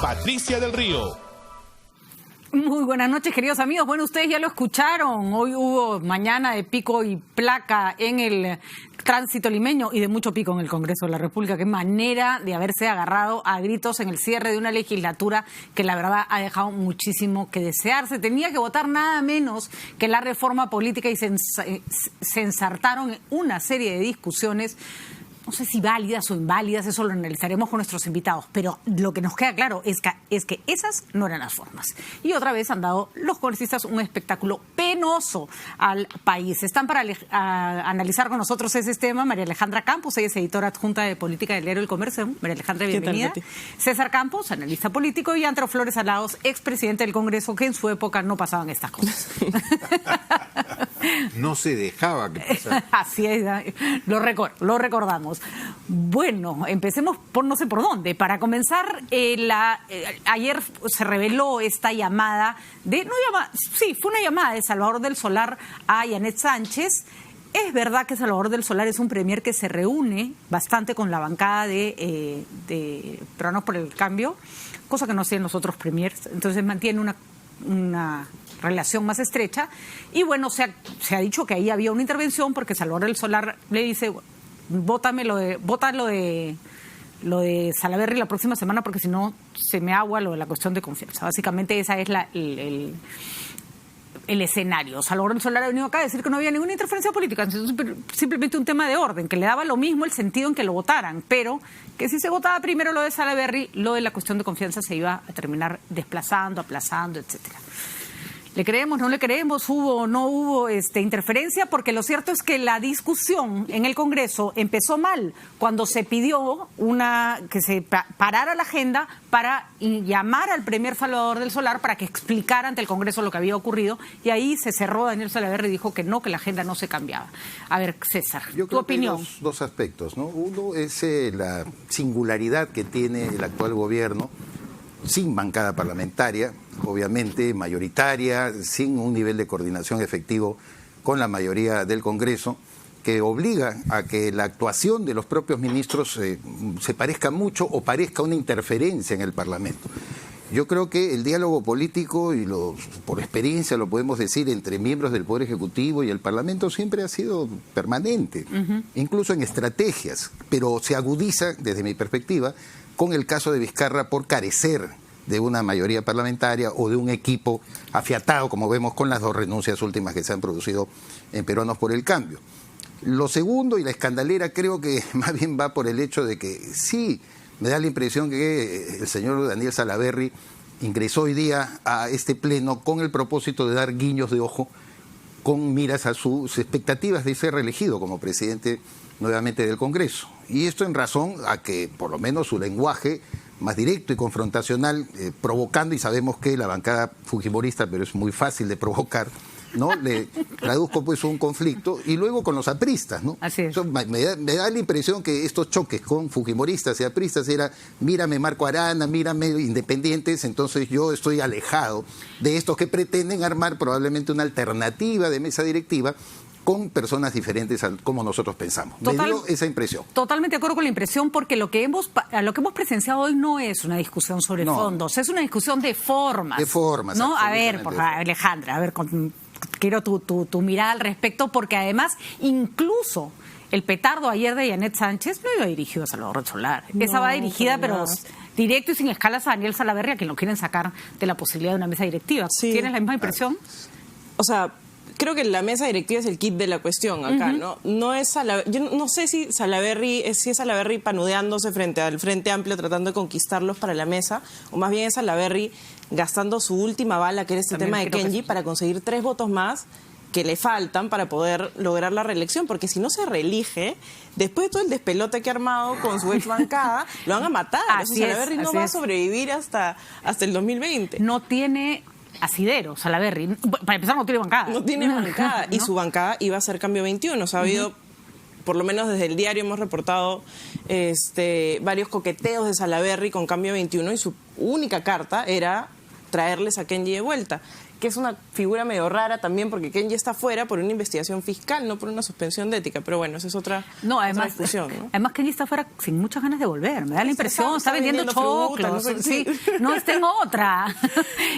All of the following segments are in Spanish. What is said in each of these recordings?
Patricia del Río. Muy buenas noches, queridos amigos. Bueno, ustedes ya lo escucharon. Hoy hubo mañana de pico y placa en el tránsito limeño y de mucho pico en el Congreso de la República. Qué manera de haberse agarrado a gritos en el cierre de una legislatura que la verdad ha dejado muchísimo que desear. Se tenía que votar nada menos que la reforma política y se ensartaron una serie de discusiones. No sé si válidas o inválidas, eso lo analizaremos con nuestros invitados, pero lo que nos queda claro es que esas no eran las formas. Y otra vez han dado los congresistas un espectáculo penoso al país. Están para analizar con nosotros ese tema María Alejandra Campos, ella es editora adjunta de política del diario El Comercio. María Alejandra, bienvenida. César Campos, analista político, y Andreu Flores Alados, expresidente del Congreso, que en su época no pasaban estas cosas. No se dejaba que pasara. Así es, lo recordamos. Bueno, empecemos por no sé por dónde. Para comenzar, ayer se reveló esta llamada fue una llamada de Salvador del Solar a Yanet Sánchez. Es verdad que Salvador del Solar es un premier que se reúne bastante con la bancada de Peruanos por el Cambio, cosa que no hacían los otros premiers. Entonces mantiene una relación más estrecha. Y bueno, se ha dicho que ahí había una intervención porque Salvador del Solar le dice: vota lo de Salaverry la próxima semana porque si no se me agua lo de la cuestión de confianza. Básicamente esa es el escenario. Salvador del Solar ha venido acá a decir que no había ninguna interferencia política, simplemente un tema de orden, que le daba lo mismo el sentido en que lo votaran, pero que si se votaba primero lo de Salaverry, lo de la cuestión de confianza se iba a terminar desplazando, aplazando, etcétera. ¿Le creemos, no le creemos? ¿Hubo o no hubo interferencia? Porque lo cierto es que la discusión en el Congreso empezó mal cuando se pidió que se parara la agenda para llamar al premier Salvador del Solar para que explicara ante el Congreso lo que había ocurrido, y ahí se cerró. Daniel Salaverry y dijo que la agenda no se cambiaba. A ver, César, tu opinión. Hay dos aspectos, ¿no? Uno es la singularidad que tiene el actual gobierno, sin bancada parlamentaria, obviamente mayoritaria, sin un nivel de coordinación efectivo con la mayoría del Congreso, que obliga a que la actuación de los propios ministros se parezca mucho o parezca una interferencia en el Parlamento. Yo creo que el diálogo político, y por experiencia lo podemos decir, entre miembros del Poder Ejecutivo y el Parlamento siempre ha sido permanente, incluso en estrategias, pero se agudiza, desde mi perspectiva, con el caso de Vizcarra por carecer de una mayoría parlamentaria o de un equipo afiatado, como vemos con las dos renuncias últimas que se han producido en Peruanos por el Cambio. Lo segundo, y la escandalera, creo que más bien va por el hecho de que sí, me da la impresión que el señor Daniel Salaverry ingresó hoy día a este pleno con el propósito de dar guiños de ojo con miras a sus expectativas de ser reelegido como presidente nuevamente del Congreso. Y esto en razón a que, por lo menos, su lenguaje más directo y confrontacional, provocando, y sabemos que la bancada fujimorista, pero es muy fácil de provocar, ¿no? Le traduzco pues un conflicto, y luego con los apristas, ¿no? Así es. Me da la impresión que estos choques con fujimoristas y apristas era: mírame Marco Arana, mírame independientes, entonces yo estoy alejado de estos que pretenden armar probablemente una alternativa de mesa directiva con personas diferentes a como nosotros pensamos. Me dio esa impresión. Totalmente de acuerdo con la impresión, porque lo que hemos presenciado hoy no es una discusión sobre fondos, es una discusión de formas. De formas, ¿no? A ver, por favor, Alejandra, quiero tu mirada al respecto, porque además incluso el petardo ayer de Yanet Sánchez no iba dirigido a Salvador del Solar. Esa va dirigida, pero directo y sin escalas, a Daniel Salaverry, a quien lo quieren sacar de la posibilidad de una mesa directiva. Sí. ¿Tienes la misma impresión? O sea, creo que la mesa directiva es el kit de la cuestión acá, ¿no? No es yo no sé si es Salaverry panudeándose frente al Frente Amplio tratando de conquistarlos para la mesa, o más bien es Salaverry gastando su última bala, que era este tema de Kenji, para conseguir 3 votos más que le faltan para poder lograr la reelección, porque si no se reelige, después de todo el despelote que ha armado con su ex bancada, lo van a matar. Salaverry no va a sobrevivir hasta el 2020. No tiene asidero, Salaverry. Para empezar, no tiene bancada. No tiene bancada. ¿No? Y su bancada iba a ser Cambio 21. O sea, ha habido, por lo menos desde el diario hemos reportado varios coqueteos de Salaverry con Cambio 21, y su única carta era traerles a Kenji de vuelta. que es una figura medio rara también, porque Kenji está fuera por una investigación fiscal, no por una suspensión de ética. Pero bueno, esa es otra, otra discusión, ¿no? Además, Kenji está fuera sin muchas ganas de volver. Me da la impresión, está vendiendo choclos. Fruta, sí, no está en otra.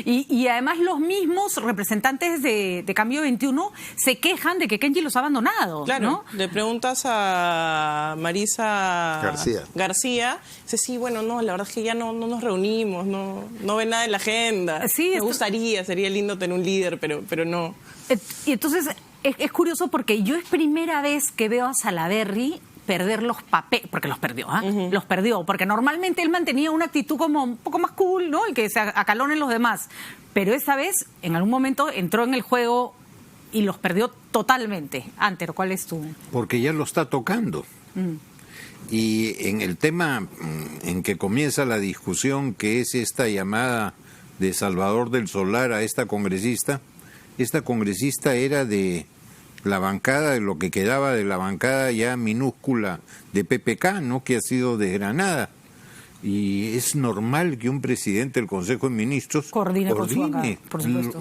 Y además los mismos representantes de Cambio 21 se quejan de que Kenji los ha abandonado. Claro, ¿no? le preguntas a Marisa García, dice, sí, bueno, no, la verdad es que ya no nos reunimos, no ve nada en la agenda. Sí, me gustaría, sería lindo tener un líder, pero no. Y entonces es curioso porque yo es primera vez que veo a Salaverry perder los papeles, porque los perdió, los perdió, porque normalmente él mantenía una actitud como un poco más cool, ¿no? El que se acalonen los demás, pero esta vez en algún momento entró en el juego y los perdió totalmente. Antero, ¿cuál es tu...? Porque ya lo está tocando. Y en el tema en que comienza la discusión, que es esta llamada de Salvador del Solar a esta congresista era de la bancada, de lo que quedaba de la bancada ya minúscula de PPK, ¿no? Que ha sido desgranada. Y es normal que un presidente del Consejo de Ministros coordine con su bancada, por supuesto.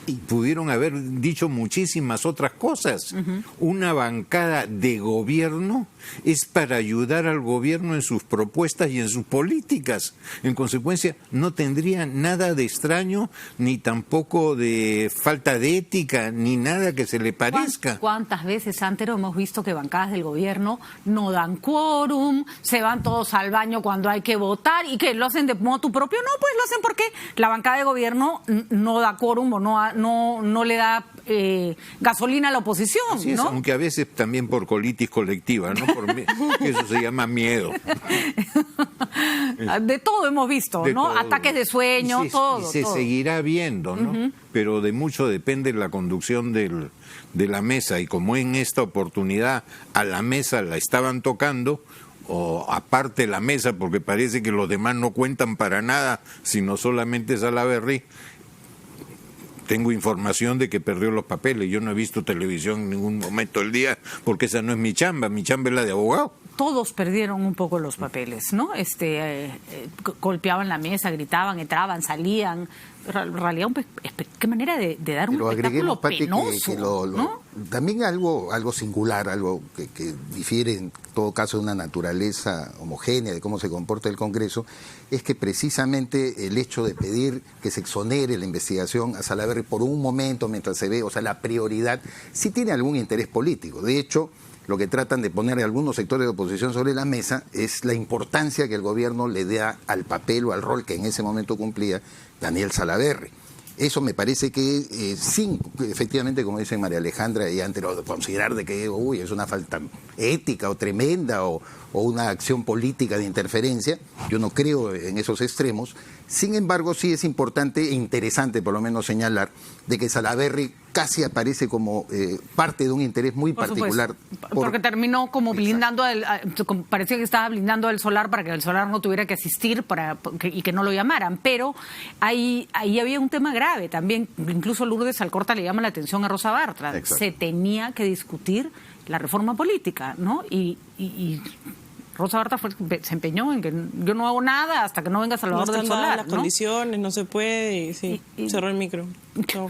Y pudieron haber dicho muchísimas otras cosas. Una bancada de gobierno es para ayudar al gobierno en sus propuestas y en sus políticas. En consecuencia, no tendría nada de extraño, ni tampoco de falta de ética, ni nada que se le parezca. ¿Cuántas veces, Antero, hemos visto que bancadas del gobierno no dan quórum, se van todos al baño cuando hay que votar y que lo hacen de motu propio? No, pues lo hacen porque la bancada de gobierno no da quórum o no le da gasolina a la oposición. Así es, ¿no? aunque a veces también por colitis colectiva, ¿no? Eso se llama miedo. De todo hemos visto, de ¿no? todo. Ataques de sueño, todo. Y se seguirá viendo, ¿no? Pero de mucho depende la conducción de la mesa, y como en esta oportunidad a la mesa la estaban tocando, o aparte la mesa, porque parece que los demás no cuentan para nada, sino solamente Salaverry. Tengo información de que perdió los papeles. Yo no he visto televisión en ningún momento del día, porque esa no es mi chamba es la de abogado. Todos perdieron un poco los papeles, ¿no? Golpeaban la mesa, gritaban, entraban, salían. En realidad, qué manera de dar un espectáculo penoso, ¿no? También algo singular, algo que difiere en todo caso de una naturaleza homogénea de cómo se comporta el Congreso, es que precisamente el hecho de pedir que se exonere la investigación a Salaverry por un momento mientras se ve, o sea, la prioridad, sí tiene algún interés político. De hecho, lo que tratan de poner algunos sectores de oposición sobre la mesa es la importancia que el gobierno le da al papel o al rol que en ese momento cumplía Daniel Salaverry. Eso me parece que sin, efectivamente, como dice María Alejandra y antes, considerar de que es una falta ética o tremenda o una acción política de interferencia, yo no creo en esos extremos. Sin embargo, sí es importante e interesante por lo menos señalar de que Salaverry casi aparece como parte de un interés muy particular. Porque terminó como blindando, parecía que estaba blindando el Solar para que el Solar no tuviera que asistir y que no lo llamaran. Pero ahí había un tema grave también. Incluso Lourdes Alcorta le llama la atención a Rosa Bartra. Exacto. Se tenía que discutir la reforma política, ¿no? Y Rosa Bartra se empeñó en que yo no hago nada hasta que no venga Salvador del Solar. Las condiciones, no se puede, y cerró el micro. No.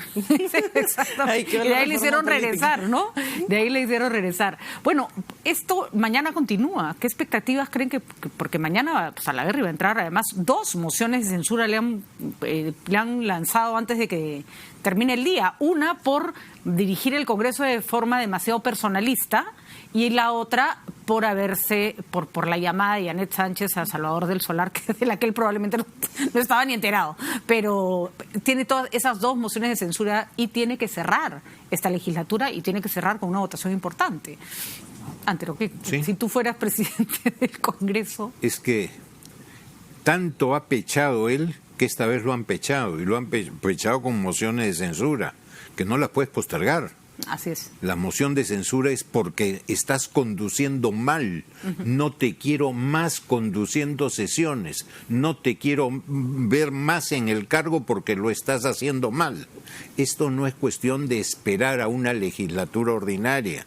Exactamente. Y de ahí le hicieron regresar, ¿no? De ahí le hicieron regresar. Bueno, esto mañana continúa. ¿Qué expectativas creen que porque mañana Salaverry va a entrar? Además, 2 mociones de censura le han lanzado antes de que termine el día. Una por dirigir el Congreso de forma demasiado personalista, y la otra por la llamada de Janet Sánchez a Salvador del Solar, de la que él probablemente no estaba ni enterado. Pero tiene todas esas 2 mociones de censura y tiene que cerrar esta legislatura y tiene que cerrar con una votación importante. Antero, ¿Sí? Si tú fueras presidente del Congreso... Es que tanto ha pechado él que esta vez lo han pechado, y lo han pechado con mociones de censura, que no las puedes postergar. Así es. La moción de censura es porque estás conduciendo mal. No te quiero más conduciendo sesiones. No te quiero ver más en el cargo porque lo estás haciendo mal. Esto no es cuestión de esperar a una legislatura ordinaria.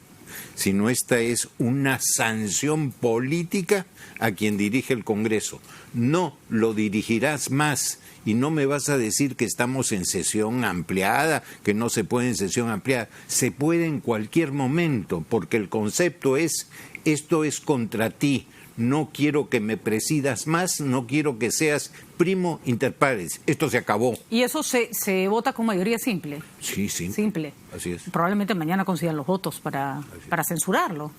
sino esta es una sanción política a quien dirige el Congreso. No lo dirigirás más y no me vas a decir que estamos en sesión ampliada, que no se puede en sesión ampliada. Se puede en cualquier momento, porque el concepto es, esto es contra ti. No quiero que me presidas más, no quiero que seas primo inter pares. Esto se acabó. Y eso se vota con mayoría simple. Sí, sí. Simple. Así es. Probablemente mañana consigan los votos para censurarlo.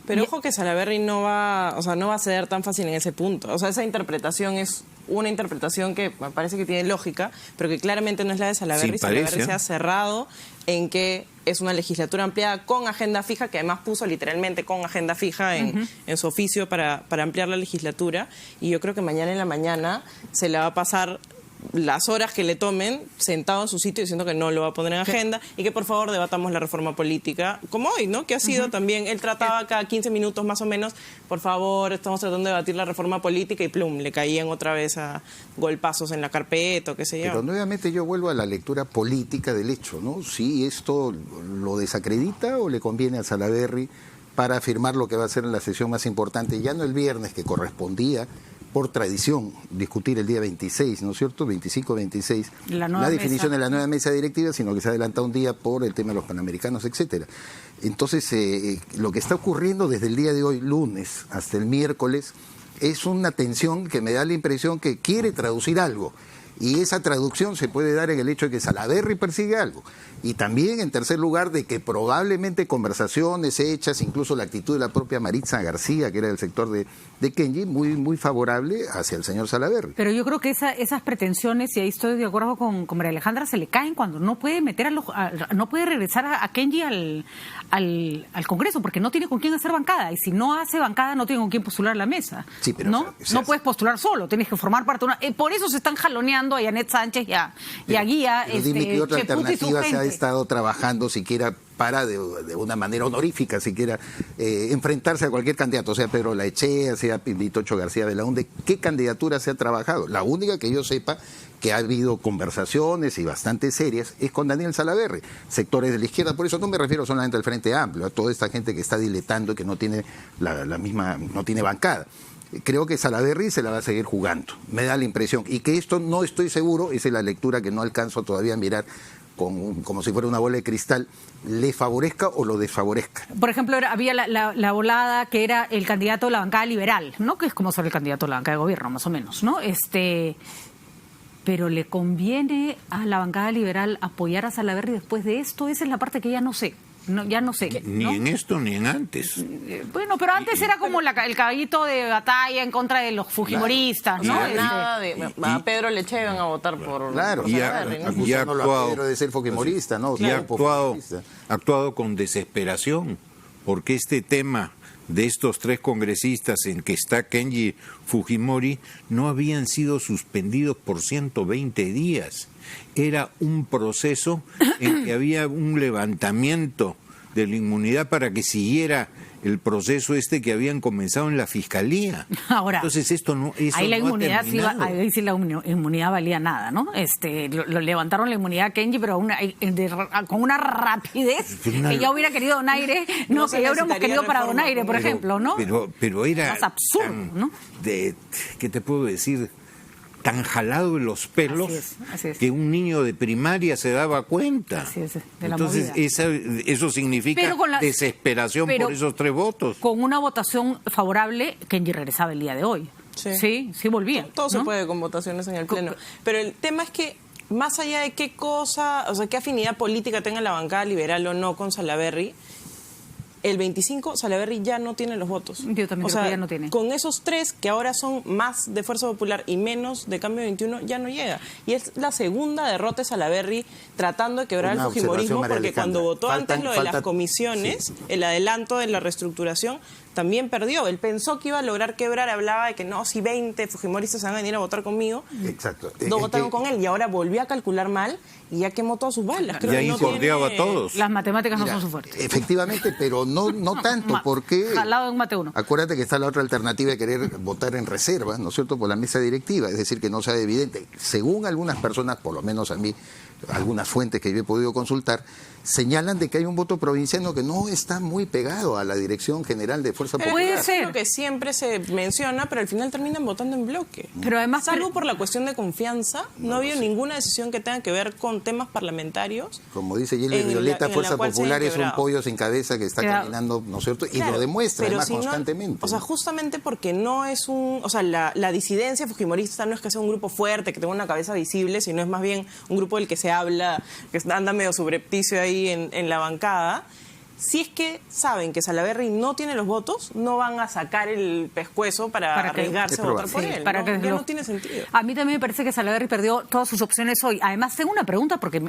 Pero ojo que Salaverry no va a ceder tan fácil en ese punto. O sea, esa interpretación es una interpretación que me parece que tiene lógica, pero que claramente no es la de Salaverry. Sí, parece. Salaverry se ha cerrado en que es una legislatura ampliada con agenda fija, que además puso literalmente con agenda fija en su oficio para ampliar la legislatura. Y yo creo que mañana en la mañana se le va a pasar las horas que le tomen sentado en su sitio diciendo que no lo va a poner en agenda y que por favor debatamos la reforma política como hoy, ¿no? Que ha sido también, él trataba cada 15 minutos más o menos, por favor, estamos tratando de debatir la reforma política y plum, le caían otra vez a golpazos en la carpeta o qué sé yo. Pero nuevamente yo vuelvo a la lectura política del hecho, ¿no? Si esto lo desacredita o le conviene a Salaverry para afirmar lo que va a ser en la sesión más importante, ya no el viernes que correspondía por tradición discutir el día 26, ¿no es cierto? 25-26, la definición de la nueva mesa directiva, sino que se adelanta un día por el tema de los panamericanos, etcétera. Entonces, lo que está ocurriendo desde el día de hoy, lunes, hasta el miércoles, es una tensión que me da la impresión que quiere traducir algo. Y esa traducción se puede dar en el hecho de que Salaverry persigue algo. Y también, en tercer lugar, de que probablemente conversaciones hechas, incluso la actitud de la propia Maritza García, que era del sector de Kenji, muy favorable hacia el señor Salaverry. Pero yo creo que esas pretensiones, y ahí estoy de acuerdo con María Alejandra, se le caen cuando no puede meter no puede regresar a Kenji al Congreso, porque no tiene con quién hacer bancada. Y si no hace bancada, no tiene con quién postular a la mesa. Sí, pero, ¿no? No puedes postular solo, tienes que formar parte de una... por eso se están jaloneando a Yanet Sánchez y a Guía. Pero dime qué otra alternativa se ha estado trabajando siquiera para de una manera honorífica, siquiera enfrentarse a cualquier candidato, sea Pedro Laechea, sea Vitocho García Belaúnde. ¿Qué candidatura se ha trabajado? La única que yo sepa que ha habido conversaciones y bastante serias es con Daniel Salaverry, sectores de la izquierda. Por eso no me refiero solamente al Frente Amplio, a toda esta gente que está diletando y que no tiene no tiene bancada. Creo que Salaverry se la va a seguir jugando, me da la impresión. Y que esto no estoy seguro, esa es la lectura que no alcanzo todavía a mirar como si fuera una bola de cristal, le favorezca o lo desfavorezca. Por ejemplo, había la volada que era el candidato de la bancada liberal, ¿no? Que es como ser el candidato de la bancada de gobierno, más o menos, ¿no? Pero le conviene a la bancada liberal apoyar a Salaverry después de esto. Esa es la parte que ya no sé. Ya no sé. Ni en esto ni en antes. Bueno, pero antes era como el caballito de batalla en contra de los fujimoristas, ¿no? Nada de a Pedro Leche van a votar por... Claro, y ha actuado de ser fujimorista, ¿no? Y ha actuado con desesperación, porque este tema de estos tres congresistas en que está Kenji Fujimori no habían sido suspendidos por 120 días. Era un proceso en que había un levantamiento de la inmunidad para que siguiera el proceso que habían comenzado en la Fiscalía. Ahora, entonces eso ahí la inmunidad ahí sí la inmunidad valía nada, ¿no? Lo levantaron la inmunidad a Kenji, pero con una rapidez que ya hubiera querido Donaire, que ya hubiéramos querido para Donaire, por ejemplo, ¿no? Pero era más absurdo, ¿no? ¿Qué te puedo decir? Tan jalado en los pelos así es. Que un niño de primaria se daba cuenta. Así es, de la Entonces eso significa desesperación por esos 3 votos. Con una votación favorable, Kenji regresaba el día de hoy. Sí volvía. Todo se puede con votaciones en el Pleno. Pero el tema es que, más allá de qué cosa, o sea, qué afinidad política tenga la bancada liberal o no con Salaverry, el 25 Salaverry ya no tiene los votos. Yo también creo que ya no tiene. Con esos 3 que ahora son más de Fuerza Popular y menos de Cambio 21, ya no llega. Y es la segunda derrota de Salaverry tratando de quebrar el fujimorismo, porque cuando votó antes lo de las comisiones, el adelanto de la reestructuración, también perdió. Él pensó que iba a lograr quebrar, hablaba de que no, si 20 fujimoristas van a venir a votar conmigo. Exacto. No votaron con él y ahora volvió a calcular mal y ya quemó todas sus balas. Ya incordiaba a todos. Las matemáticas no son su fuerte. Efectivamente, pero no tanto, porque... Jalado en mate 1. Acuérdate que está la otra alternativa de querer votar en reserva, ¿no es cierto?, por la mesa directiva, es decir, que no sea evidente. Según algunas personas, por lo menos a mí, algunas fuentes que yo he podido consultar, señalan de que hay un voto provinciano que no está muy pegado a la Dirección General de Fuerza Popular. Puede Es ser. lo que siempre se menciona, pero al final terminan votando en bloque. Pero además, Salvo por la cuestión de confianza, no ha habido ninguna decisión que tenga que ver con temas parlamentarios. Como dice Yeli en Violeta, la- en Fuerza la cual se Popular han es un quebrado. pollo sin cabeza que está Claro. caminando, ¿no es cierto? Y Claro, lo demuestra pero además si no- constantemente. o sea, justamente porque no es un... O sea, la disidencia fujimorista no es que sea un grupo fuerte, que tenga una cabeza visible, sino es más bien un grupo del que se habla, que anda medio subrepticio ahí en la bancada. Si es que saben que Salaverry no tiene los votos, no van a sacar el pescuezo para Para que- arriesgarse Es a votar probable. por Sí, él. para ¿no? que Ya lo- no tiene sentido. A mí también me parece que Salaverry perdió todas sus opciones hoy. Además, tengo una pregunta, porque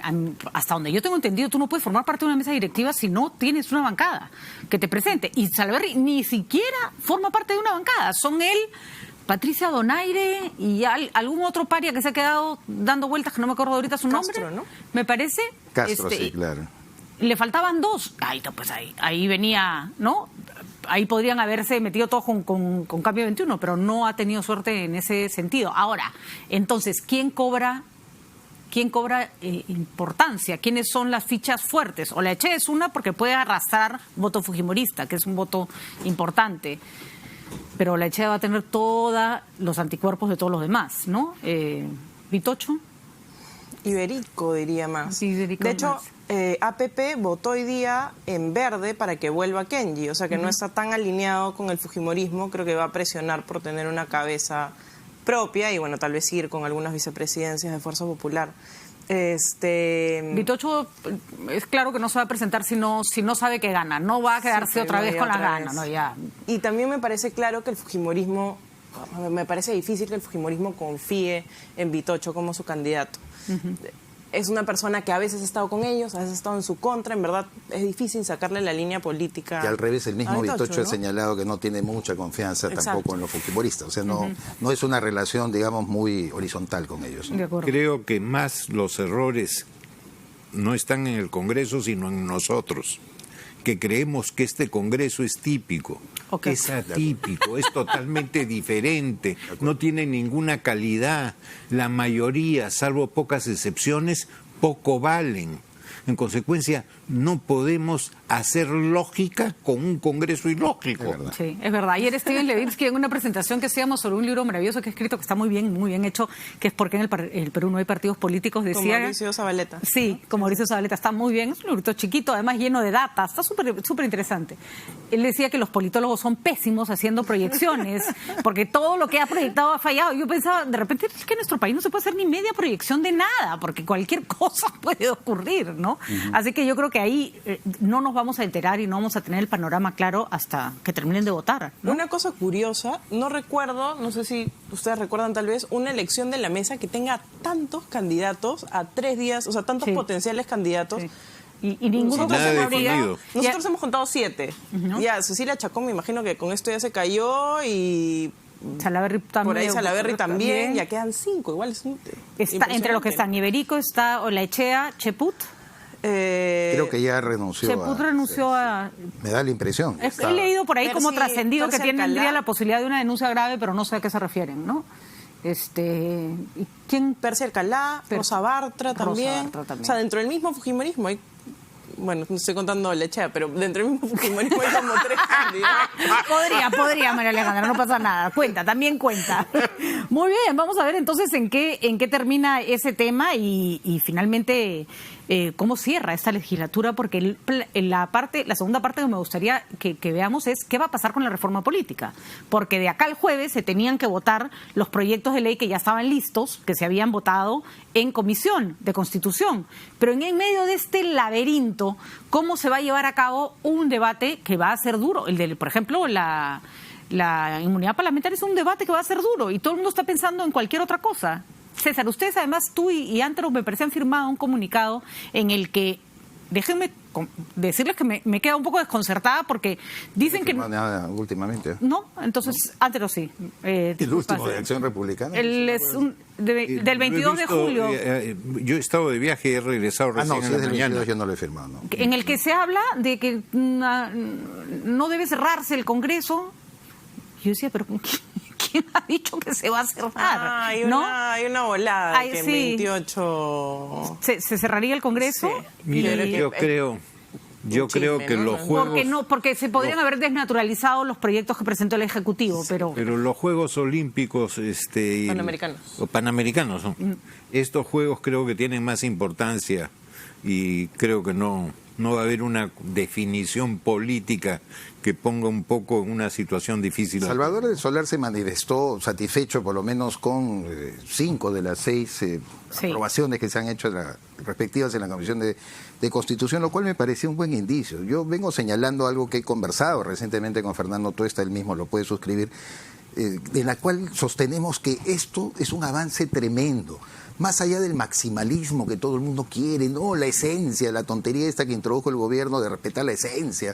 hasta donde yo tengo entendido, tú no puedes formar parte de una mesa directiva si no tienes una bancada que te presente. Y Salaverry ni siquiera forma parte de una bancada. Son él, Patricia Donaire y algún otro paria que se ha quedado dando vueltas, que no me acuerdo ahorita su Castro, nombre. ¿no? Me parece. Castro, sí, claro. Le faltaban dos. Ay, no, pues ahí venía, ¿no? Ahí podrían haberse metido todos con Cambio 21, pero no ha tenido suerte en ese sentido. Ahora, entonces, ¿quién cobra importancia? ¿Quiénes son las fichas fuertes? Olaechea es una porque puede arrastrar voto fujimorista, que es un voto importante. Pero Olaechea va a tener todos los anticuerpos de todos los demás, ¿no? Vitocho. Iberico, diría más. Sí, Iberico de hecho, más. APP votó hoy día en verde para que vuelva Kenji, o sea que no está tan alineado con el fujimorismo, creo que va a presionar por tener una cabeza propia y bueno, tal vez ir con algunas vicepresidencias de Fuerza Popular. Vitocho es claro que no se va a presentar si no sabe que gana, no va a quedarse Sí, otra no, vez ya con las otra ganas, vez. ¿no? Ya. Y también me parece claro que el fujimorismo, me parece difícil que el fujimorismo confíe en Vitocho como su candidato. Es una persona que a veces ha estado con ellos, a veces ha estado en su contra, en verdad es difícil sacarle la línea política. Y al revés, el mismo a Vitocho ha ¿no? señalado que no tiene mucha confianza Exacto. tampoco en los futbolistas. O sea, no es una relación, digamos, muy horizontal con ellos, ¿no? De acuerdo. Creo que más los errores no están en el Congreso, sino en nosotros, que creemos que este Congreso es típico. Ok. Es atípico, es totalmente diferente, no tiene ninguna calidad. La mayoría, salvo pocas excepciones, poco valen. En consecuencia, no podemos hacer lógica con un Congreso ilógico. Es verdad. Sí, es verdad. Ayer Steven Levitsky en una presentación que hacíamos sobre un libro maravilloso que he escrito, que está muy bien hecho, que es porque en el Perú no hay partidos políticos, Con decía... Mauricio Zabaleta. Sí, con Mauricio Zabaleta, está muy bien, es un librito chiquito, además lleno de data, está súper interesante. Él decía que los politólogos son pésimos haciendo proyecciones, porque todo lo que ha proyectado ha fallado. Yo pensaba, de repente, es que en nuestro país no se puede hacer ni media proyección de nada, porque cualquier cosa puede ocurrir, ¿no? Así que yo creo que ahí no nos vamos a enterar y no vamos a tener el panorama claro hasta que terminen de votar, ¿no? Una cosa curiosa, no recuerdo, no sé si ustedes recuerdan tal vez, una elección de la mesa que tenga tantos candidatos a 3 días, o sea, tantos Sí. potenciales candidatos. Sí. Y ninguno Nada con seguridad. definido. Nosotros hemos contado 7. Ya, Cecilia Chacón me imagino que con esto ya se cayó y Salaverry también. por ahí Salaverry también, ya quedan 5, igual es Está, entre los que están Iberico está Olaechea, Cheput. Creo que ya renunció. Cheput renunció a... Me da la impresión. He leído por ahí como Percy- trascendido que Percy tendría Alcalá. la posibilidad de una denuncia grave, pero no sé a qué se refieren, ¿no? ¿Y quién? Percy Alcalá, Rosa Bartra también. Bartra también. O sea, dentro del mismo fujimorismo hay, bueno, no estoy contando Lechea, pero dentro del mismo fujimorismo hay como 3 candidatos. Podría, María Alejandra, no pasa nada. También cuenta. Muy bien, vamos a ver entonces en qué termina ese tema y finalmente cómo cierra esta legislatura, porque la segunda parte que me gustaría que veamos es qué va a pasar con la reforma política. Porque de acá al jueves se tenían que votar los proyectos de ley que ya estaban listos, que se habían votado en comisión de Constitución. Pero en medio de este laberinto, ¿cómo se va a llevar a cabo un debate que va a ser duro? Por ejemplo, la inmunidad parlamentaria es un debate que va a ser duro y todo el mundo está pensando en cualquier otra cosa. César, ustedes además, tú y Antero me parece han firmado un comunicado en el que, déjenme decirles que me queda un poco desconcertada porque dicen que... No nada últimamente. No, entonces, Antero sí. El último de Acción Republicana. Él es del 22 de julio. Yo he estado de viaje y he regresado Ah, no, recién si en es la del mañana. 22 yo no lo he firmado, ¿no? En el que se habla de que no debe cerrarse el Congreso. Yo decía, pero ¿quién ¿quién ha dicho que se va a cerrar? Hay ¿no? hay una volada Ay, que en sí. 28... ¿Se cerraría el Congreso? Sí. Mira, Y- yo creo chisme, que ¿no? los juegos... Porque se podrían haber desnaturalizado los proyectos que presentó el Ejecutivo, pero los Juegos Olímpicos Panamericanos. o Panamericanos son. Estos juegos creo que tienen más importancia y creo que no va a haber una definición política que ponga un poco en una situación difícil. Salvador del Solar se manifestó satisfecho por lo menos con 5 de las 6 Sí. aprobaciones que se han hecho respectivas en la Comisión de Constitución, lo cual me pareció un buen indicio. Yo vengo señalando algo que he conversado recientemente con Fernando Tuesta, él mismo lo puede suscribir, en la cual sostenemos que esto es un avance tremendo. Más allá del maximalismo que todo el mundo quiere, no, la esencia, la tontería esta que introdujo el gobierno de respetar la esencia.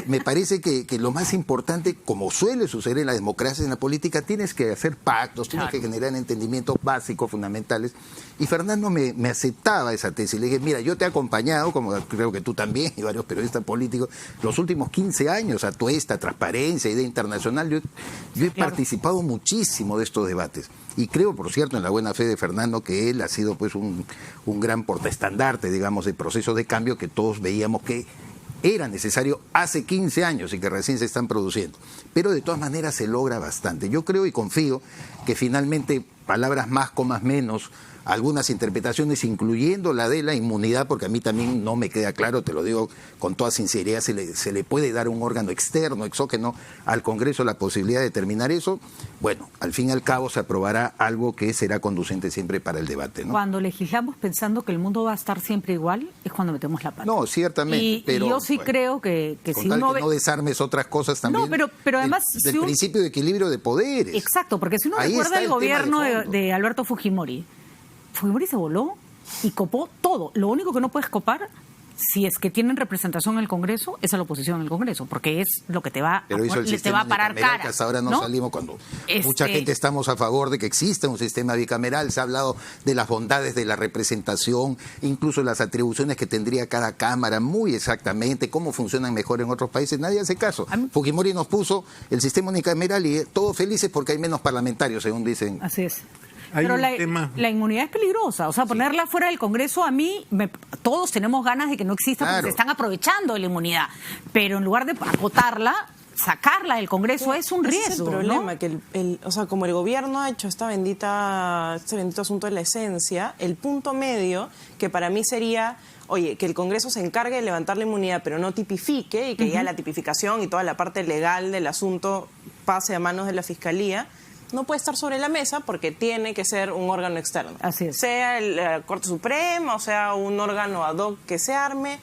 Me parece que lo más importante, como suele suceder en la democracia y en la política, tienes que hacer pactos, tienes que generar entendimientos básicos, fundamentales. Y Fernando me aceptaba esa tesis. Le dije, mira, yo te he acompañado, como creo que tú también, y varios periodistas políticos, los últimos 15 años a Tuesta, Transparencia, Idea Internacional. Yo he participado muchísimo de estos debates. Y creo, por cierto, en la buena fe de Fernando, que él ha sido pues un gran portaestandarte, digamos, de procesos de cambio que todos veíamos que era necesario hace 15 años y que recién se están produciendo. Pero de todas maneras se logra bastante. Yo creo y confío que finalmente, palabras más, comas menos, algunas interpretaciones, incluyendo la de la inmunidad, porque a mí también no me queda claro, te lo digo con toda sinceridad, se le puede dar a un órgano externo, exógeno, al Congreso la posibilidad de determinar eso. Bueno, al fin y al cabo se aprobará algo que será conducente siempre para el debate, ¿no? cuando legislamos pensando que el mundo va a estar siempre igual, es cuando metemos la pata. No, ciertamente. Pero yo sí bueno, creo que con si tal uno que no desarmes otras cosas también. No, pero además, del si principio de equilibrio de poderes. Exacto, porque si uno Ahí recuerda está el el tema gobierno de fondo. de Alberto Fujimori se voló y copó todo. Lo único que no puedes copar, si es que tienen representación en el Congreso, es a la oposición en el Congreso, porque es lo que te va Pero hizo el te sistema va a parar bicameral, cara. que hasta ahora no salimos cuando mucha gente estamos a favor de que exista un sistema bicameral. Se ha hablado de las bondades de la representación, incluso las atribuciones que tendría cada cámara, muy exactamente, cómo funcionan mejor en otros países. Nadie hace caso. Fujimori nos puso el sistema unicameral y todos felices porque hay menos parlamentarios, según dicen. Así es. Hay Pero un la tema- inmunidad es peligrosa. O sea, ponerla fuera del Congreso, a mí, todos tenemos ganas de que no exista porque Claro. se están aprovechando de la inmunidad. Pero en lugar de acotarla, sacarla del Congreso es un Ese riesgo, es el problema, ¿no? que o sea, como el gobierno ha hecho este bendito asunto de la esencia, el punto medio, que para mí sería, oye, que el Congreso se encargue de levantar la inmunidad, pero no tipifique, y que ya la tipificación y toda la parte legal del asunto pase a manos de la Fiscalía, no puede estar sobre la mesa porque tiene que ser un órgano externo. Así es. Sea la Corte Suprema o sea un órgano ad hoc que se arme.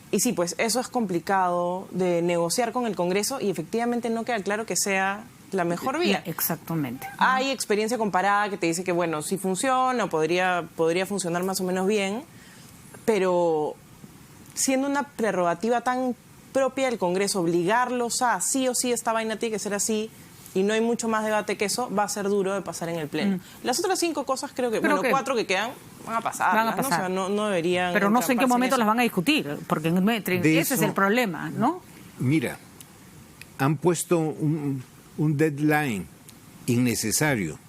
Y sí, pues eso es complicado de negociar con el Congreso y efectivamente no queda claro que sea la mejor vía. Exactamente. Hay experiencia comparada que te dice que, bueno, sí funciona, podría funcionar más o menos bien, pero siendo una prerrogativa tan propia del Congreso, obligarlos a sí o sí esta vaina tiene que ser así y no hay mucho más debate que eso, va a ser duro de pasar en el Pleno. Las otras 5 cosas creo que, Creo que 4 que quedan van a pasar. van a ¿no? O pasar. sea, no deberían... Pero no sé en qué entraparse momento eso. las van a discutir, porque De ese es eso- el problema, ¿no? Mira, han puesto un deadline innecesario.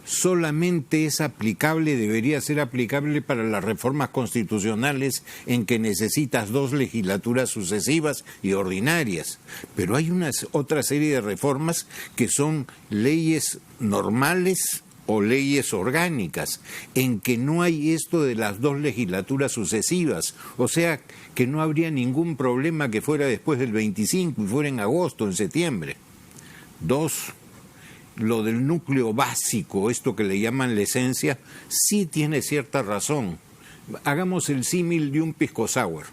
Solamente es aplicable, debería ser aplicable para las reformas constitucionales en que necesitas 2 legislaturas sucesivas y ordinarias. Pero hay otra serie de reformas que son leyes normales o leyes orgánicas, en que no hay esto de las 2 legislaturas sucesivas. O sea, que no habría ningún problema que fuera después del 25 y fuera en agosto, en septiembre. 2. Lo del núcleo básico, esto que le llaman la esencia, sí tiene cierta razón. Hagamos el símil de un pisco sour.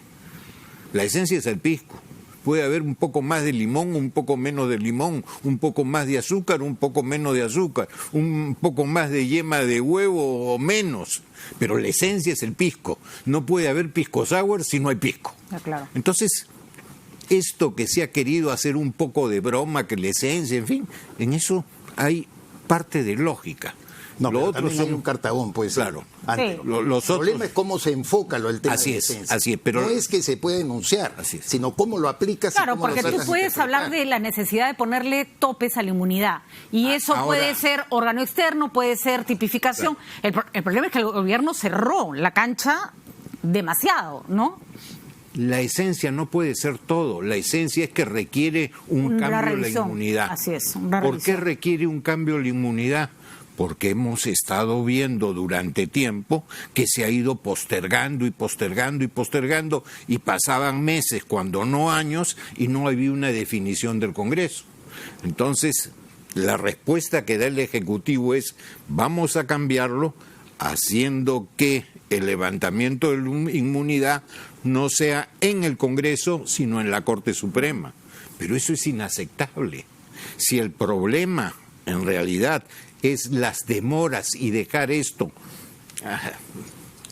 La esencia es el pisco. Puede haber un poco más de limón, un poco menos de limón, un poco más de azúcar, un poco menos de azúcar, un poco más de yema de huevo o menos. Pero la esencia es el pisco. No puede haber pisco sour si no hay pisco. Ah, claro. Entonces, esto que se ha querido hacer un poco de broma, que la esencia, en fin, en eso hay parte de lógica. No, Lo pero otro también hay son un cartabón, pues. Claro. Antes. Sí. Los El problema otros- es cómo se enfoca el tema Así de es, licencia. así es, pero- no es que se puede denunciar, Así es. sino cómo lo aplicas. y Claro, cómo lo porque tú tratas de puedes hablar interpretar. de la necesidad de ponerle topes a la inmunidad. Y eso ahora- puede ser órgano externo, puede ser tipificación. El problema es que el gobierno cerró la cancha demasiado, ¿no? La esencia no puede ser todo. La esencia es que requiere un Una cambio en la revisión. inmunidad. Así es, una ¿Por qué revisión. requiere un cambio en la inmunidad? Porque hemos estado viendo durante tiempo que se ha ido postergando y postergando y postergando y pasaban meses, cuando no años, y no había una definición del Congreso. Entonces, la respuesta que da el Ejecutivo es: vamos a cambiarlo haciendo que el levantamiento de la inmunidad no sea en el Congreso, sino en la Corte Suprema. Pero eso es inaceptable. Si el problema, en realidad, es las demoras y dejar esto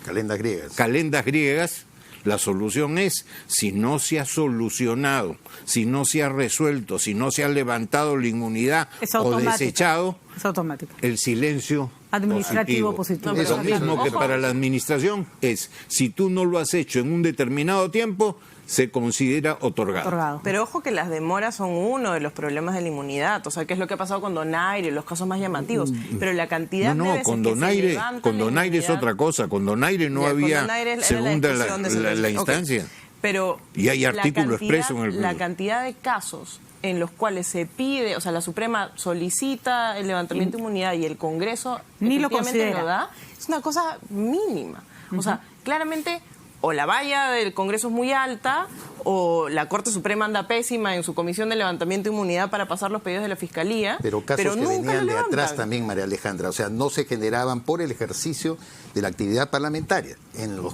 Calendas griegas. calendas griegas, la solución es, si no se ha solucionado, si no se ha resuelto, si no se ha levantado la inmunidad Es o automática. desechado, Es automático. el silencio Administrativo positivo. Es lo No, mismo pero que ojo. para la administración es, si tú no lo has hecho en un determinado tiempo, se considera otorgado. Otorgado. Pero ojo que las demoras son uno de los problemas de la inmunidad, o sea, que es lo que ha pasado con Donaire, los casos más llamativos, pero la cantidad de veces con que se Donaire, levanta con la Donaire es inmunidad- otra cosa. Con Donaire no Ya, con había Donaire era segunda discusión de la sentencia. instancia. Ok. Pero Y hay la artículo cantidad- expreso en el- la cantidad de casos en los cuales se pide, o sea, la Suprema solicita el levantamiento de inmunidad y el Congreso Ni lo efectivamente considera. lo da, es una cosa mínima. O sea, claramente o la valla del Congreso es muy alta o la Corte Suprema anda pésima en su comisión de levantamiento de inmunidad para pasar los pedidos de la Fiscalía, Pero casos que nunca venían lo de atrás levantan. también, María Alejandra, o sea, no se generaban por el ejercicio de la actividad parlamentaria,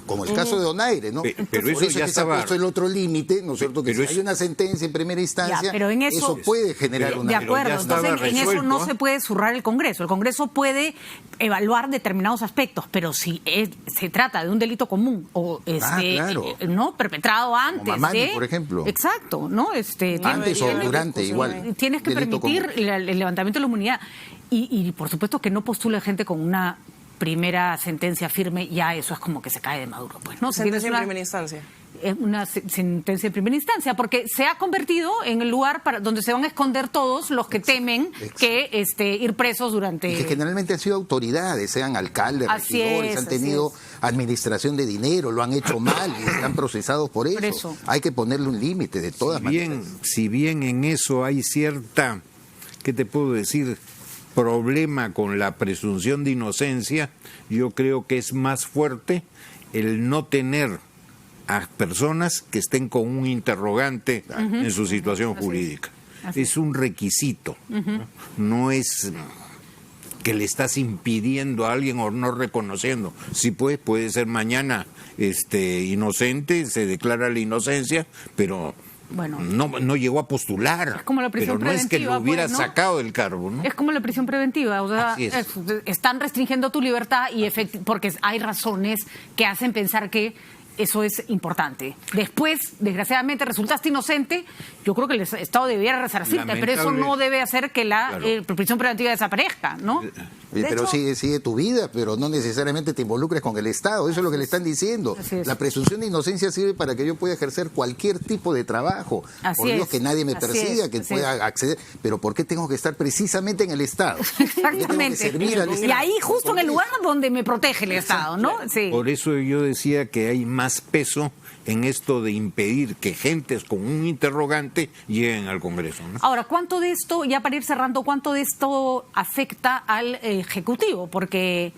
como el caso de Donaire, ¿no? Pero Por eso es ya que se ha estaba- puesto el otro límite, ¿no es cierto? Que Pero si es- hay una sentencia en primera instancia, Ya, pero en eso- puede generar Pero- una... De Pero ya acuerdo, estaba entonces en eso resuelto, no ¿eh? se puede zurrar el Congreso. El Congreso puede evaluar determinados aspectos, pero si se trata de un delito común o claro. no perpetrado antes Mamani, de, por ejemplo. exacto, no Antes o tienes- durante, igual. tienes que Delito permitir común. el levantamiento de la inmunidad y por supuesto que no postula gente con una primera sentencia firme, ya eso es como que se cae de Maduro, pues, ¿no? Si tienes Sentencia en una- primera instancia. es una sentencia en primera instancia, porque se ha convertido en el lugar donde se van a esconder todos los que temen que ir presos durante... Y que generalmente han sido autoridades, sean alcaldes, Así regidores, es, han así tenido administración de dinero, lo han hecho mal y están procesados por eso. Por eso. Hay que ponerle un límite de todas maneras. Si bien en eso hay cierta, ¿qué te puedo decir?, problema con la presunción de inocencia, yo creo que es más fuerte el no tener a personas que estén con un interrogante en su situación jurídica. Es un requisito, no es que le estás impidiendo a alguien o no reconociendo. Sí, pues puede ser mañana inocente, se declara la inocencia, pero Bueno. no llegó a postular. Es como la prisión pero no es que preventiva, lo hubiera pues, ¿no? sacado del cargo, ¿no? Es como la prisión preventiva, o sea, Así es. están restringiendo tu libertad y porque hay razones que hacen pensar que eso es importante. Después, desgraciadamente, resultaste inocente, yo creo que el Estado debiera resarcirte, pero eso Lamentable. no debe hacer que la Claro. prisión preventiva desaparezca, ¿no? Pero hecho- sigue tu vida, pero no necesariamente te involucres con el Estado. Eso es lo que le están diciendo. Así es. La presunción de inocencia sirve para que yo pueda ejercer cualquier tipo de trabajo. Así Por Dios, es, que nadie me así persiga, es, que así pueda acceder. Pero ¿por qué tengo que estar precisamente en el Estado? ¿Por qué tengo que Exactamente. servir al Y Estado? ahí justo en el lugar donde me protege el Estado, ¿no? Sí. Por eso yo decía que hay más peso en esto de impedir que gentes con un interrogante lleguen al Congreso, ¿no? Ahora, ¿cuánto de esto, ya para ir cerrando, cuánto de esto afecta al Ejecutivo? Porque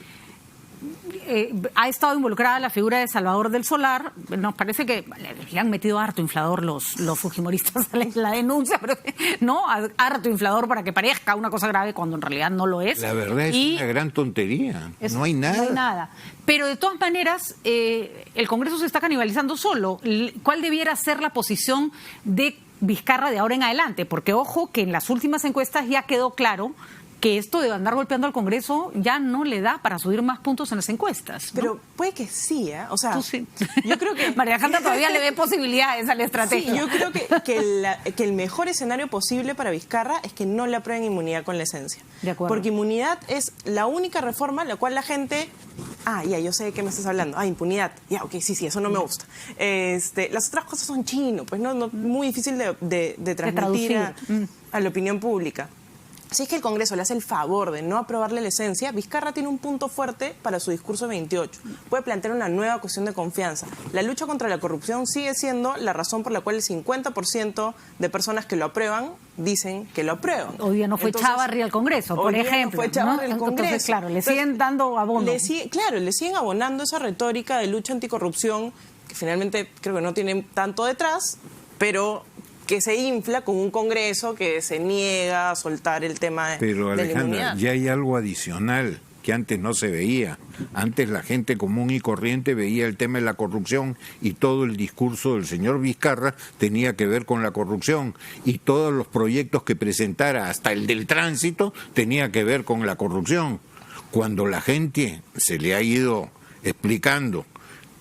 ha estado involucrada la figura de Salvador del Solar. Nos parece que le han metido harto inflador los fujimoristas a la denuncia, pero no, harto inflador para que parezca una cosa grave cuando en realidad no lo es. La verdad es Y una gran tontería. No hay nada. No hay nada. Pero de todas maneras, el Congreso se está canibalizando solo. ¿Cuál debiera ser la posición de Vizcarra de ahora en adelante? Porque ojo que en las últimas encuestas ya quedó claro que esto de andar golpeando al Congreso ya no le da para subir más puntos en las encuestas, ¿no? Pero puede que sí, ¿eh? O sea, Tú sí. yo creo que... María Alejandra todavía le ve posibilidades a la estrategia. Sí, yo creo que el mejor escenario posible para Vizcarra es que no le aprueben inmunidad con la esencia. De acuerdo. Porque inmunidad es la única reforma en la cual la gente... ya, yo sé de qué me estás hablando. Impunidad. Ya, ok, sí, eso no me gusta. Las otras cosas son chino, pues no muy difícil de transmitir a la opinión pública. Si es que el Congreso le hace el favor de no aprobarle la esencia, Vizcarra tiene un punto fuerte para su discurso 28. Puede plantear una nueva cuestión de confianza. La lucha contra la corrupción sigue siendo la razón por la cual el 50% de personas que lo aprueban dicen que lo aprueban. Hoy día no fue Chávarri al Congreso, por ejemplo. No fue Chávarri al Congreso. Entonces, claro, le siguen dando abono. Le siguen abonando esa retórica de lucha anticorrupción, que finalmente creo que no tiene tanto detrás, pero que se infla con un Congreso que se niega a soltar el tema de Pero, la Alejandra, inmunidad. ya hay algo adicional que antes no se veía. Antes la gente común y corriente veía el tema de la corrupción y todo el discurso del señor Vizcarra tenía que ver con la corrupción y todos los proyectos que presentara, hasta el del tránsito, tenía que ver con la corrupción. Cuando la gente se le ha ido explicando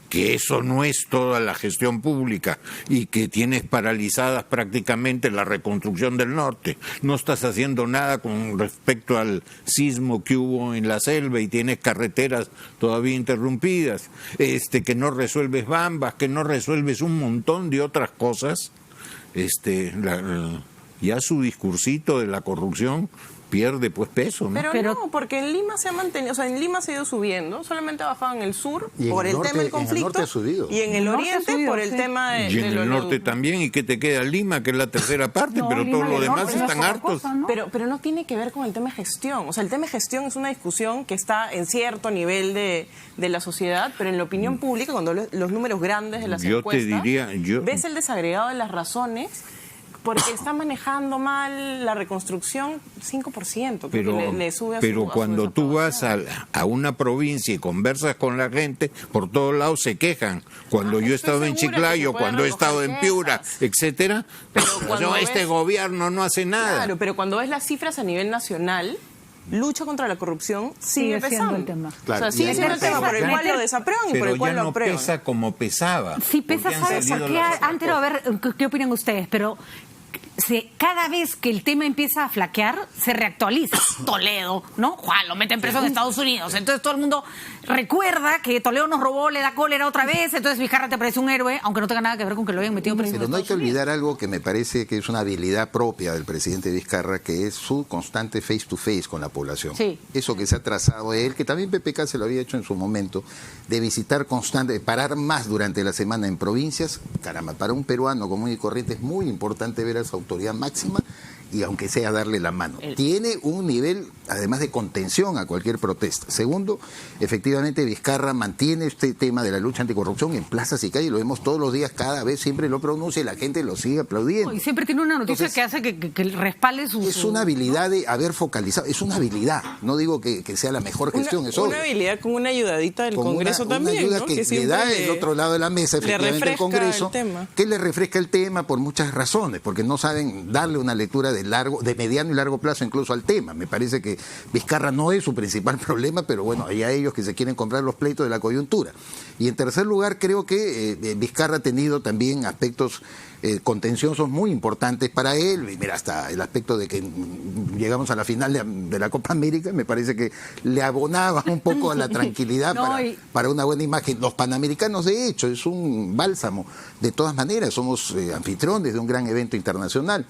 que eso no es toda la gestión pública y que tienes paralizadas prácticamente la reconstrucción del norte. No estás haciendo nada con respecto al sismo que hubo en la selva y tienes carreteras todavía interrumpidas, que no resuelves Bambas, que no resuelves un montón de otras cosas. Ya su discursito de la corrupción pierde pues peso, ¿no? Pero no, porque en Lima se ha mantenido, o sea, en Lima se ha ido subiendo, solamente ha bajado en el sur Y en por el el norte- tema del en el conflicto norte ha subido. y en el norte ha oriente subido, por el sí. tema de... Y en de el lo- norte también, ¿y qué te queda Lima, que es la tercera parte? No, pero Lima todo lo del demás Norte no es están poca hartos. cosa, ¿no? Pero no tiene que ver con el tema de gestión. O sea, el tema de gestión es una discusión que está en cierto nivel de la sociedad, pero en la opinión pública, cuando los números grandes de las Yo te encuestas, diría, ves el desagregado de las razones porque está manejando mal la reconstrucción 5%. Pero, le sube a pero su cuando tú vas desaprobación. a una provincia y conversas con la gente, por todos lados se quejan. Cuando yo he estoy estado en segura que Chiclayo, se pueden cuando he estado en recoger Piura, quejas. etcétera, Pero cuando este ves- gobierno no hace nada. Claro, pero cuando ves las cifras a nivel nacional, lucha contra la corrupción sigue Sigue siendo pesando. el tema. Claro, O sea, sigue y siendo el además tema por el pesa- cual lo desaprueban y por Pero el cual ya lo no aprueban. pesa como pesaba. Sí, pesa, porque han ¿sabes por salido qué? las otras Antero, a ver, ¿qué opinan ustedes? Pero cada vez que el tema empieza a flaquear, se reactualiza. Toledo, ¿no? Juan, lo meten preso en Estados Unidos. Entonces todo el mundo recuerda que Toledo nos robó, le da cólera otra vez, entonces Vizcarra te parece un héroe, aunque no tenga nada que ver con que lo hayan metido preso en Pero no hay que Estados Unidos. olvidar algo que me parece que es una habilidad propia del presidente Vizcarra, que es su constante face to face con la población. Sí. Eso que se ha trazado él, que también PPK se lo había hecho en su momento, de visitar constante, de parar más durante la semana en provincias. Caramba, para un peruano común y corriente es muy importante ver a su autoridad máxima y aunque sea darle la mano. Tiene un nivel, además de contención a cualquier protesta. Segundo, efectivamente Vizcarra mantiene este tema de la lucha anticorrupción en plazas y calles, lo vemos todos los días, cada vez siempre lo pronuncia y la gente lo sigue aplaudiendo. Y siempre tiene una noticia Entonces, que hace que respalde su... es una habilidad de haber focalizado, es una habilidad, no digo que sea la mejor gestión, es obvio. Una habilidad con una ayudadita del Con Congreso una también, ayuda ¿no? que le siempre da el otro lado de la mesa, le efectivamente, el refresca Congreso, el tema. que le refresca el tema por muchas razones, porque no saben darle una lectura de mediano y largo plazo incluso al tema. Me parece que Vizcarra no es su principal problema, pero bueno, hay a ellos que se quieren comprar los pleitos de la coyuntura. Y en tercer lugar, creo que Vizcarra ha tenido también aspectos contenciosos muy importantes para él. Y mira, hasta el aspecto de que llegamos a la final de la Copa América, me parece que le abonaba un poco a la tranquilidad No, para una buena imagen. Los Panamericanos, de hecho, es un bálsamo. De todas maneras, somos anfitriones de un gran evento internacional.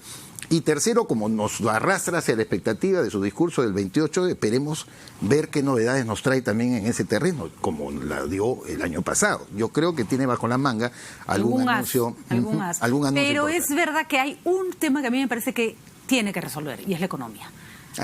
Y tercero, como nos arrastra hacia la expectativa de su discurso del 28, esperemos ver qué novedades nos trae también en ese terreno, como la dio el año pasado. Yo creo que tiene bajo la manga algún anuncio. Algún as. Algún anuncio Pero importante. es verdad que hay un tema que a mí me parece que tiene que resolver, y es la economía.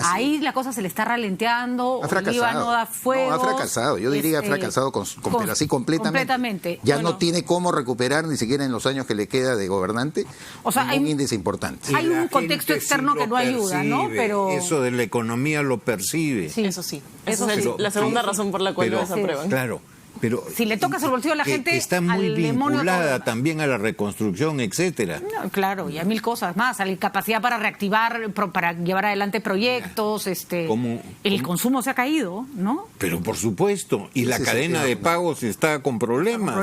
Ahí la cosa se le está ralentando, Ha fracasado. Oliva no da fuego. No, ha fracasado. Yo diría ha fracasado pero así completamente. Ya Bueno, no tiene cómo recuperar ni siquiera en los años que le queda de gobernante O sea, un hay- índice importante. Hay Y la un contexto gente externo sí que lo no ayuda, ¿no? percibe. Pero Eso de la economía lo percibe. Sí. Eso sí. Eso Esa es sí. la segunda razón por la cual Pero, lo desaprueban. claro, Pero si le tocas el bolsillo a la gente, que está muy al demonio vinculada todo. también a la reconstrucción, etcétera. No, claro, y a mil cosas más, a la capacidad para reactivar, para llevar adelante proyectos, el consumo se ha caído, ¿no? Pero por supuesto, y la cadena de pagos está con problemas.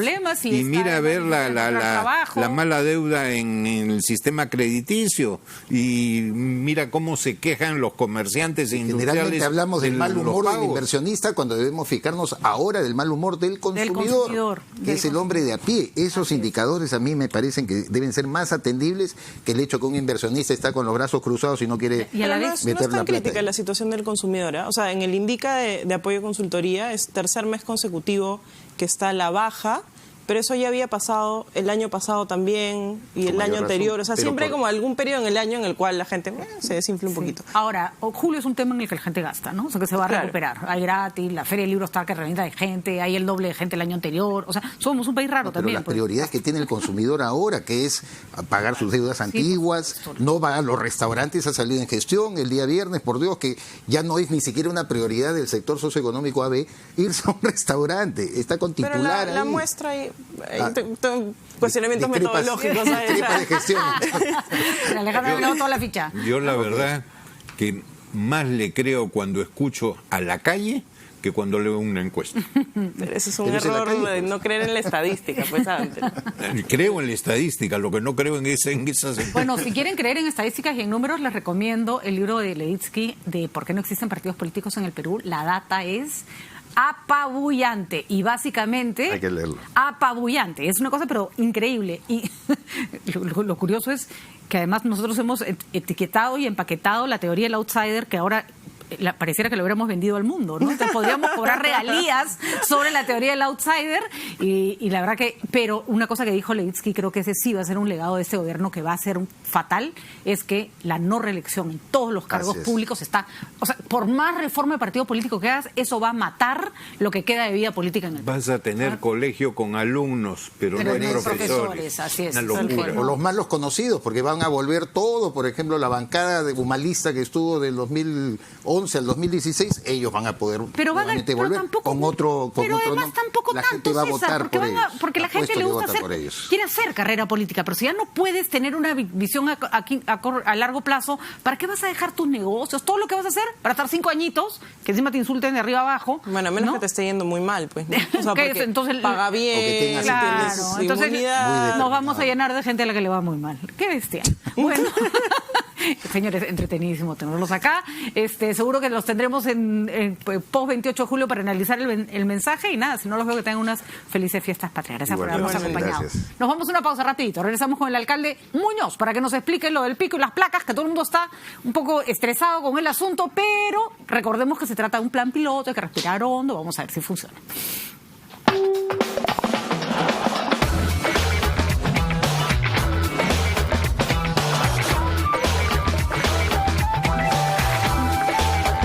Y mira a ver la mala deuda en el sistema crediticio, y mira cómo se quejan los comerciantes e industriales. Generalmente hablamos del mal humor del inversionista cuando debemos fijarnos ahora del mal humor del consumidor, que es el hombre de a pie. Esos indicadores a mí me parecen que deben ser más atendibles que el hecho que un inversionista está con los brazos cruzados y no quiere y a la vez meter no es tan la plata. crítica la situación del consumidor, ¿eh? O sea, en el Indica de apoyo a consultoría es tercer mes consecutivo que está a la baja, pero eso ya había pasado el año pasado también y el año anterior. O sea, siempre hay como algún periodo en el año en el cual la gente se desinfla un poquito. Ahora, julio es un tema en el que la gente gasta, ¿no? O sea, que se va a recuperar. Hay gratis, la Feria del Libro está que revienta de gente, hay el doble de gente el año anterior. O sea, somos un país raro también. Pero la prioridad que tiene el consumidor ahora, que es pagar sus deudas antiguas, no va a los restaurantes a salir en gestión el día viernes, por Dios, que ya no es ni siquiera una prioridad del sector socioeconómico AB irse a un restaurante. Está con titular pero la muestra ahí... cuestionamientos metodológicos. De gestión. Alejandra me dio toda la ficha. Yo la verdad que más le creo cuando escucho a la calle que cuando leo una encuesta. Pero ese es un error de no creer en la estadística, pues antes. Creo en la estadística, lo que no creo en esas encuestas. Bueno, si quieren creer en estadísticas y en números, les recomiendo el libro de Levitsky de ¿Por qué no existen partidos políticos en el Perú? La data es apabullante y básicamente hay que leerlo. Apabullante, es una cosa pero increíble y lo curioso es que además nosotros hemos etiquetado y empaquetado la teoría del outsider que ahora pareciera que lo hubiéramos vendido al mundo, ¿no? Entonces podríamos cobrar regalías sobre la teoría del outsider y la verdad que, pero una cosa que dijo Levitsky, creo que ese sí va a ser un legado de este gobierno que va a ser fatal, es que la no reelección en todos los cargos públicos está, o sea, por más reforma de partido político que hagas, eso va a matar lo que queda de vida política en el país. Vas a tener colegio con alumnos, pero no hay profesores. Así es. O los malos conocidos, porque van a volver todo, por ejemplo, la bancada de humalista que estuvo del 2011 al 2016, ellos van a poder volver tampoco, con otro pero además tampoco la tanto, gente va a votar por ellos. Porque la gente le gusta quiere hacer carrera política, pero si ya no puedes tener una visión a largo plazo, ¿para qué vas a dejar tus negocios? Todo lo que vas a hacer para estar 5 añitos, que encima te insulten de arriba abajo. Bueno, a menos ¿no? que te esté yendo muy mal, pues, ¿no? O sea, porque entonces paga bien, claro, entonces inmunidad. nos vamos a llenar de gente a la que le va muy mal. Qué bestia. Bueno, señores, entretenidísimo tenerlos acá. Seguro que los tendremos en post 28 de julio para analizar el mensaje y nada, si no los veo que tengan unas felices fiestas patrias. Gracias por habernos acompañado. Gracias. Nos vamos a una pausa rapidito. Regresamos con el alcalde Muñoz para que nos explique lo del pico y las placas, que todo el mundo está un poco estresado con el asunto, pero recordemos que se trata de un plan piloto, hay que respirar hondo, vamos a ver si funciona.